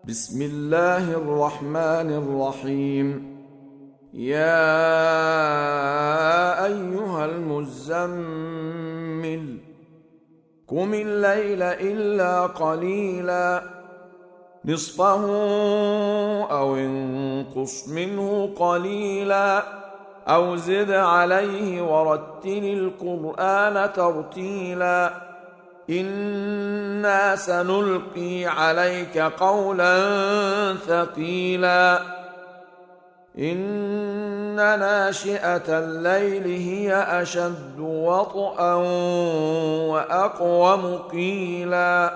بسم الله الرحمن الرحيم. يا أيها المزمل قم الليل إلا قليلا نصفه أو انقص منه قليلا أو زد عليه ورتل القرآن ترتيلا إنا سنلقي عليك قولا ثقيلا إن ناشئة الليل هي أشد وطئا وأقوم قيلا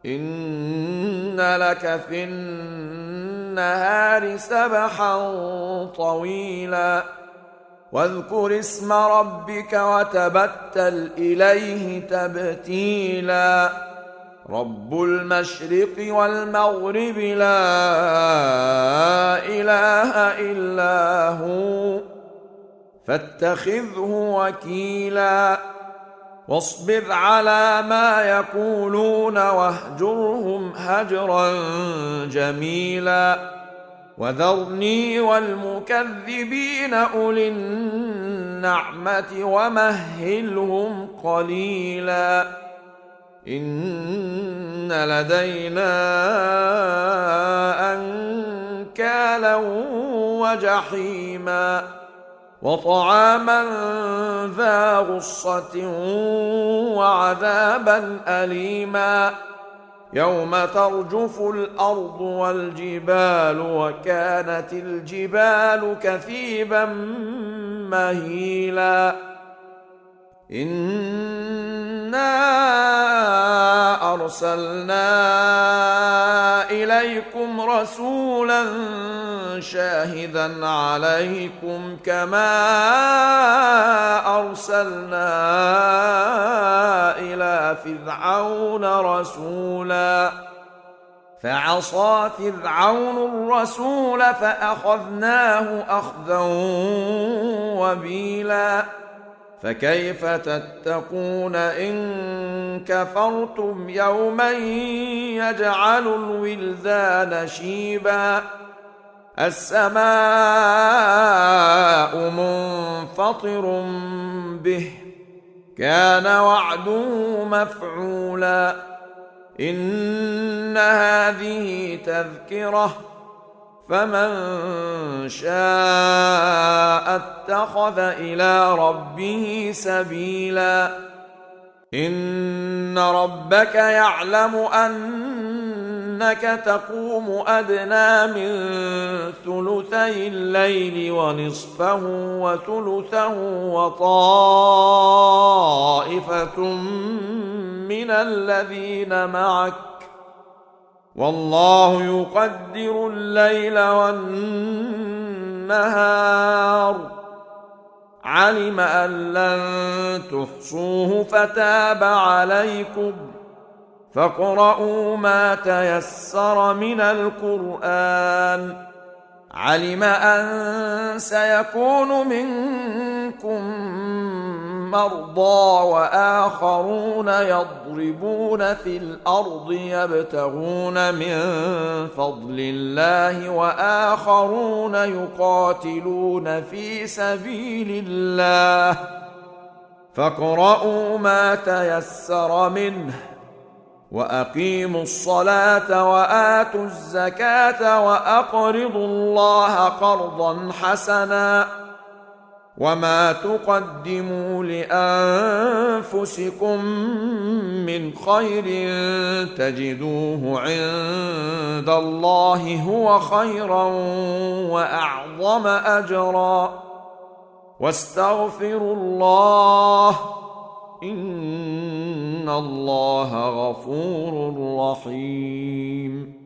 إن لك في النهار سبحا طويلا واذكر اسم ربك وتبتل إليه تبتيلا رب المشرق والمغرب لا إله إلا هو فاتخذه وكيلا واصبر على ما يقولون واهجرهم هجرا جميلا وذرني والمكذبين أولي النعمة ومهلهم قليلا إن لدينا أنكالا وجحيما وطعاما ذا غصة وعذابا أليما يوم ترجف الأرض والجبال وكانت الجبال كثيبا مهيلا إنا أرسلنا إليكم رسولا شاهدا عليكم كما أرسلنا إلى فرعون رسولا فعصى فرعون الرسول فأخذناه أخذا وبيلا فكيف تتقون إن كفرتم يوما يجعل الولدان شيبا السماء منفطر به كان وعده مفعولا إن هذه تذكرة فمن شاء اتخذ إلى ربه سبيلا إن ربك يعلم أنك تقوم أدنى من ثلثي الليل ونصفه وثلثه وطائفة من الذين معك والله يقدر الليل والنهار علم أن لن تحصوه فتاب عليكم فاقرؤوا ما تيسر من القرآن علم أن سيكون منكم مرضى وآخرون يضربون في الأرض يبتغون من فضل الله وآخرون يقاتلون في سبيل الله فاقرؤوا ما تيسر منه وأقيموا الصلاة وآتوا الزكاة وأقرضوا الله قرضا حسنا وما تقدموا لأنفسكم من خير تجدوه عند الله هو خيرا وأعظم أجرا واستغفروا الله إن الله غفور رحيم.